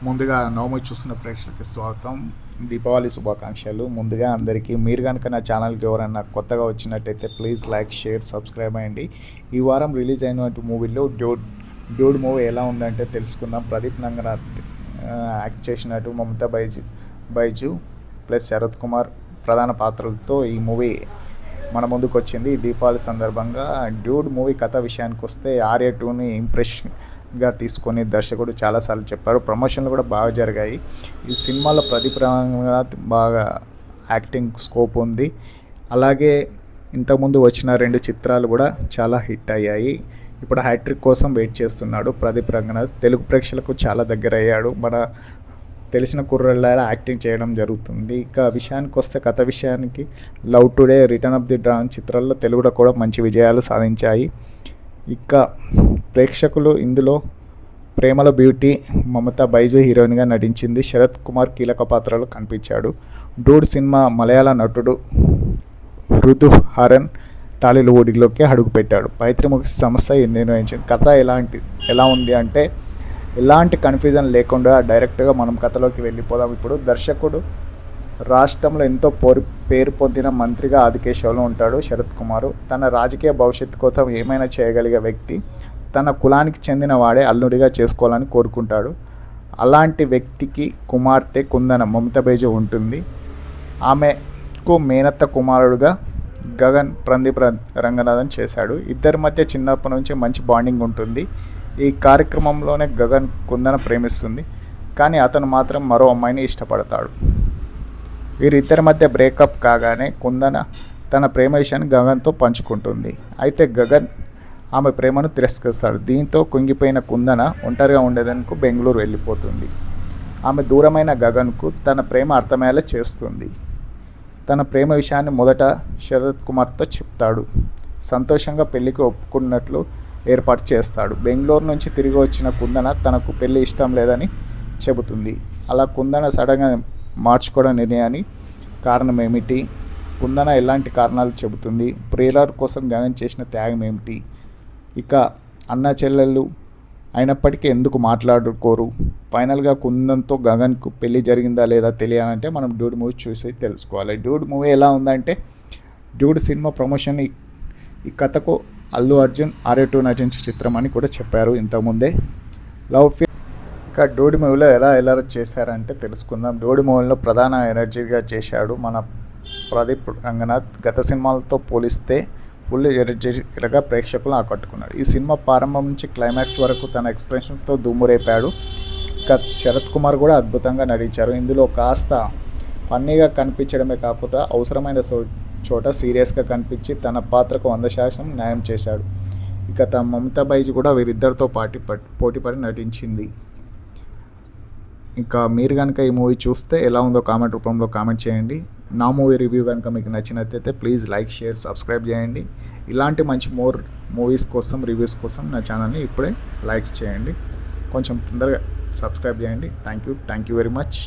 ముందుగా నవమి చూస్తున్న ప్రేక్షకులకు స్వాగతం. దీపావళి శుభాకాంక్షలు. ముందుగా అందరికీ మీరు కనుక నా ఛానల్కి ఎవరైనా కొత్తగా వచ్చినట్టయితే ప్లీజ్ లైక్, షేర్, సబ్స్క్రైబ్ అయ్యండి. ఈ వారం రిలీజ్ అయినటువంటి మూవీలో డ్యూడ్ మూవీ ఎలా ఉందంటే తెలుసుకుందాం. ప్రదీప్ రంగనాథ్ యాక్ట్ చేసినట్టు మమతా బైజు ప్లస్ శరత్ కుమార్ ప్రధాన పాత్రలతో ఈ మూవీ మన ముందుకు వచ్చింది. దీపావళి సందర్భంగా డ్యూడ్ మూవీ కథ విషయానికి వస్తే ఆర్య 2ని ఇంప్రెషన్గా తీసుకొని దర్శకుడు చాలాసార్లు చెప్పాడు. ప్రమోషన్లు కూడా బాగా జరిగాయి. ఈ సినిమాలో ప్రదీప్ రంగనాథ్ బాగా యాక్టింగ్ స్కోప్ ఉంది. అలాగే ఇంతకుముందు వచ్చిన 2 చిత్రాలు కూడా చాలా హిట్ అయ్యాయి. ఇప్పుడు హ్యాట్రిక్ కోసం వెయిట్ చేస్తున్నాడు ప్రదీప్ రంగనాథ్. తెలుగు ప్రేక్షకులకు చాలా దగ్గర అయ్యాడు. మన తెలిసిన కుర్రళ్ళ యాక్టింగ్ చేయడం జరుగుతుంది. ఇక విషయానికి వస్తే కథ విషయానికి love today, return of the dragon చిత్రాల్లో తెలుగులో కూడా మంచి విజయాలు సాధించాయి. ఇక ప్రేక్షకులు ఇందులో ప్రేమల బ్యూటీ మమతా బైజు హీరోయిన్గా నటించింది. శరత్ కుమార్ కీలక పాత్రలో కనిపించాడు. డూడ్ సినిమా మలయాళ నటుడు ఋతు హరన్ టాలీవుడ్లోకి అడుగుపెట్టాడు. మైత్రిముఖి సంస్థ నిర్వహించింది. కథ ఎలా ఉంది అంటే ఎలాంటి కన్ఫ్యూజన్ లేకుండా డైరెక్ట్గా మనం కథలోకి వెళ్ళిపోదాం. ఇప్పుడు దర్శకుడు రాష్ట్రంలో ఎంతో పేరు పొందిన మంత్రిగా ఆదికేశవులో ఉంటాడు శరత్ కుమారు. తన రాజకీయ భవిష్యత్తు కోసం ఏమైనా చేయగలిగే వ్యక్తి. తన కులానికి చెందిన వాడే అల్లుడిగా చేసుకోవాలని కోరుకుంటాడు. అలాంటి వ్యక్తికి కుమార్తె కుందన మమతా బైజు ఉంటుంది. ఆమెకు మేనత్త కుమారుడుగా గగన్ ప్రదీప్ రంగనాథన్ చేశాడు. ఇద్దరి మధ్య చిన్నప్పటి నుంచి మంచి బాండింగ్ ఉంటుంది. ఈ కార్యక్రమంలోనే గగన్ కుందన ప్రేమిస్తుంది, కానీ అతను మాత్రం మరో అమ్మాయిని ఇష్టపడతాడు. వీరిద్దరి మధ్య బ్రేకప్ కాగానే కుందన తన ప్రేమ విషయాన్ని గగన్తో పంచుకుంటుంది. అయితే గగన్ ఆమె ప్రేమను తిరస్కరిస్తాడు. దీంతో కుంగిపోయిన కుందన ఒంటరిగా ఉండేందుకు బెంగళూరు వెళ్ళిపోతుంది. ఆమె దూరమైన గగన్కు తన ప్రేమ అర్థమయ్యేలా చేస్తుంది. తన ప్రేమ విషయాన్ని మొదట శరత్ కుమార్తో చెప్తాడు. సంతోషంగా పెళ్లికి ఒప్పుకున్నట్లు ఏర్పాటు చేస్తాడు. బెంగళూరు నుంచి తిరిగి వచ్చిన కుందన తనకు పెళ్లి ఇష్టం లేదని చెబుతుంది. అలా కుందన సడన్గా మార్చుకోవడం నిర్ణయాన్ని కారణం ఏమిటి? కుందన ఎలాంటి కారణాలు చెబుతుంది? ప్రియుల కోసం గగన్ చేసిన త్యాగం ఏమిటి? ఇక అన్న చెల్లెళ్ళు అయినప్పటికీ ఎందుకు మాట్లాడుకోరు? ఫైనల్గా కుందన్తో గగన్కు పెళ్లి జరిగిందా లేదా తెలియాలంటే మనం డ్యూడ్ మూవీ చూసి తెలుసుకోవాలి. డ్యూడ్ మూవీ ఎలా ఉందంటే డ్యూడ్ సినిమా ప్రమోషన్ ఈ కథకు అల్లు అర్జున్ ఆర్య 2 నటించిన చిత్రం అని కూడా చెప్పారు ఇంతకుముందే. ఇక డ్యూడ్ మూవీలో ఎలా చేశారంటే తెలుసుకుందాం. డ్యూడ్ మూవీలో ప్రధాన ఎనర్జీగా చేశాడు మన ప్రదీప్ రంగనాథ్. గత సినిమాలతో పోలిస్తే ఫుల్ ఎనర్జీగా ప్రేక్షకులను ఆకట్టుకున్నాడు. ఈ సినిమా ప్రారంభం నుంచి క్లైమాక్స్ వరకు తన ఎక్స్ప్రెషన్తో దుమ్మురేపాడు. ఇక శరత్ కుమార్ కూడా అద్భుతంగా నటించారు. ఇందులో కాస్త ఫన్నీగా కనిపించడమే కాకుండా అవసరమైన చోట సీరియస్గా కనిపించి తన పాత్రకు 100% న్యాయం చేశాడు. ఇక తన మమతా బైజు కూడా వీరిద్దరితో పోటీపడి నటించింది. ఇంకా మీరు కనుక ఈ మూవీ చూస్తే ఎలా ఉందో కామెంట్ రూపంలో కామెంట్ చేయండి. నా మూవీ రివ్యూ కనుక మీకు నచ్చినట్లయితే ప్లీజ్ లైక్, షేర్, సబ్స్క్రైబ్ చేయండి. ఇలాంటి మంచి మూవీస్ కోసం, రివ్యూస్ కోసం నా ఛానల్ని ఇప్పుడే లైక్ చేయండి. కొంచెం తొందరగా సబ్స్క్రైబ్ చేయండి. Thank you very much.